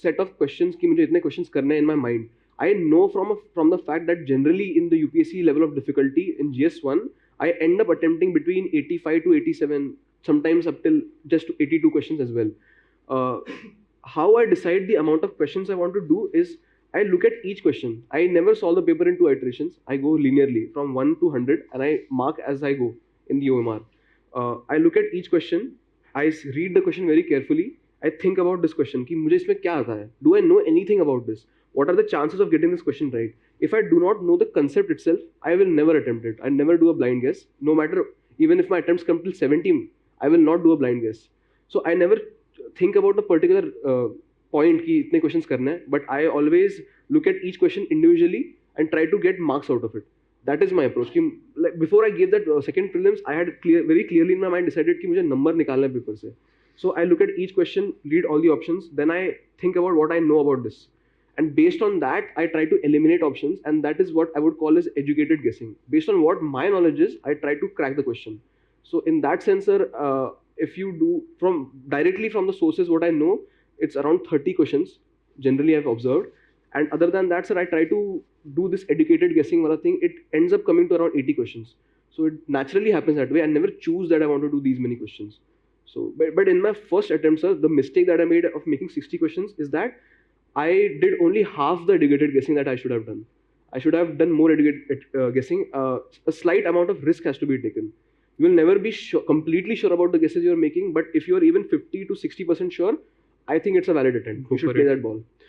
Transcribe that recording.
set of questions कि मुझे इतने questions करने हैं in my mind. I know from the fact that generally in the UPSC level of difficulty in GS1, I end up attempting between 85 to 87, sometimes up till just 82 questions as well. How I decide the amount of questions I want to do is I look at each question. I never solve the paper in 2 iterations. I go linearly from 1 to 100 and I mark as I go in the OMR. I look at each question. I read the question very carefully. I think about this question कि मुझे इसमें क्या आता है? Do I know anything about this? What are the chances of getting this question right? If I do not know the concept itself, I will never attempt it. I never do a blind guess. No matter, even if my attempts come till 70, I will not do a blind guess. So I never think about the particular point कि इतने questions करना है, but I always look at each question individually and try to get marks out of it. That is my approach. कि like before I gave that second prelims, I had very clearly in my mind decided कि मुझे number निकालना है paper से. So I look at each question, read all the options, then I think about what I know about this. And based on that, I try to eliminate options, and that is what I would call as educated guessing. Based on what my knowledge is, I try to crack the question. So in that sense, sir, if you do directly from the sources what I know, it's around 30 questions, generally I've observed. And other than that, sir, I try to do this educated guessing wala thing. It ends up coming to around 80 questions. So it naturally happens that way. I never choose that I want to do these many questions. So, but in my first attempt, sir, the mistake that I made of making 60 questions is that I did only half the educated guessing that I should have done. I should have done more educated guessing. A slight amount of risk has to be taken. You will never be completely sure about the guesses you're making, but if you're even 50 to 60% sure, I think it's a valid attempt. You should play that ball.